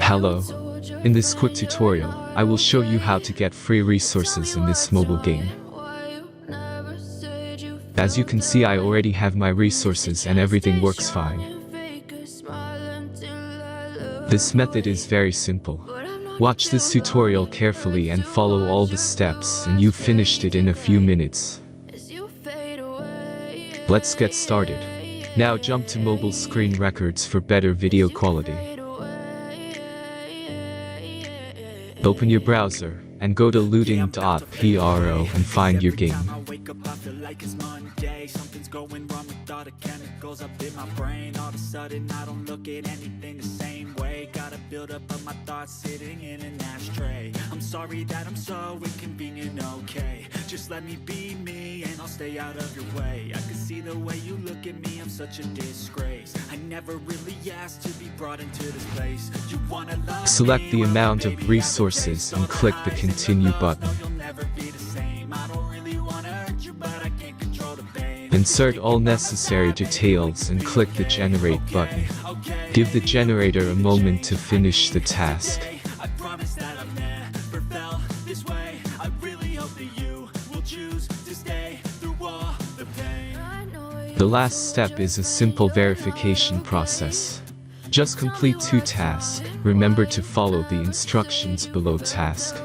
Hello. In this quick tutorial, I will show you how to get free resources in this mobile game. As you can see, I already have my resources and everything works fine. This method is very simple. Watch this tutorial carefully and follow all the steps and you've finished it in a few minutes. Let's get started. Now jump to mobile screen records for better video quality. Open your browser and go to looting.pro and find your game. Something's going wrong with all the chemicals up in my brain. All of a sudden I don't look at anything the same way. Gotta build up of my thoughts sitting in an ashtray. I'm sorry that I'm so inconvenient, okay. Just let me be me and I'll stay out of your way. I can see the way you look at me, I'm such a disgrace. I never really asked to be brought into this place. You wanna love Select the me, amount well, of resources and click the continue button. you'll never be the same. I don't really wanna hurt you, but I can't control the pain. Insert all necessary details and click the generate button. Give the generator a moment to finish the task. I promise that I've never felt this way. I really hope that you will choose to stay through all the pain. The last step is a simple verification process. Just complete 2 tasks. Remember to follow the instructions below task.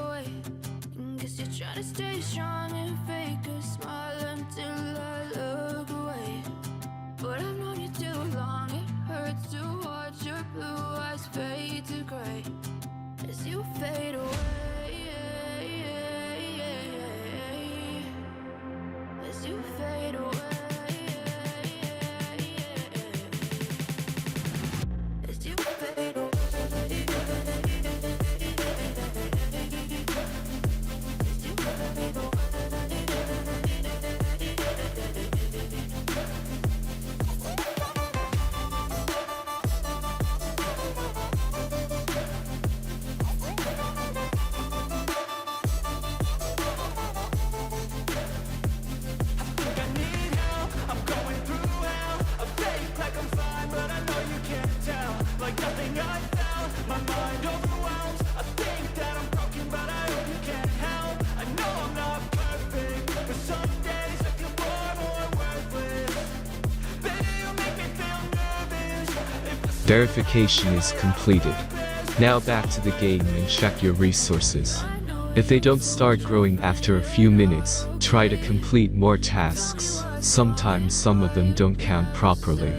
Verification is completed. Now back to the game and check your resources. If they don't start growing after a few minutes, try to complete more tasks. Sometimes some of them don't count properly.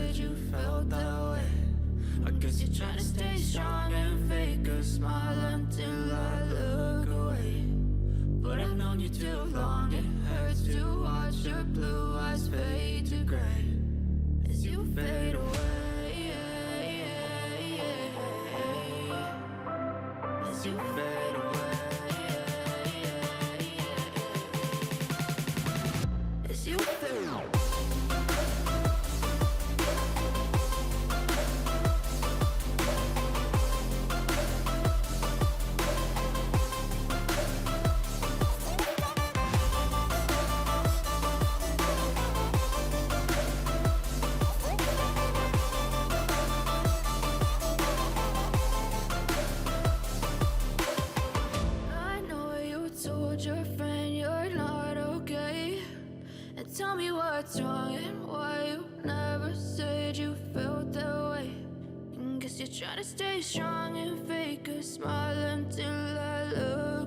Tell me what's wrong and why you never said you felt that way. Guess you're trying to stay strong and fake a smile until I look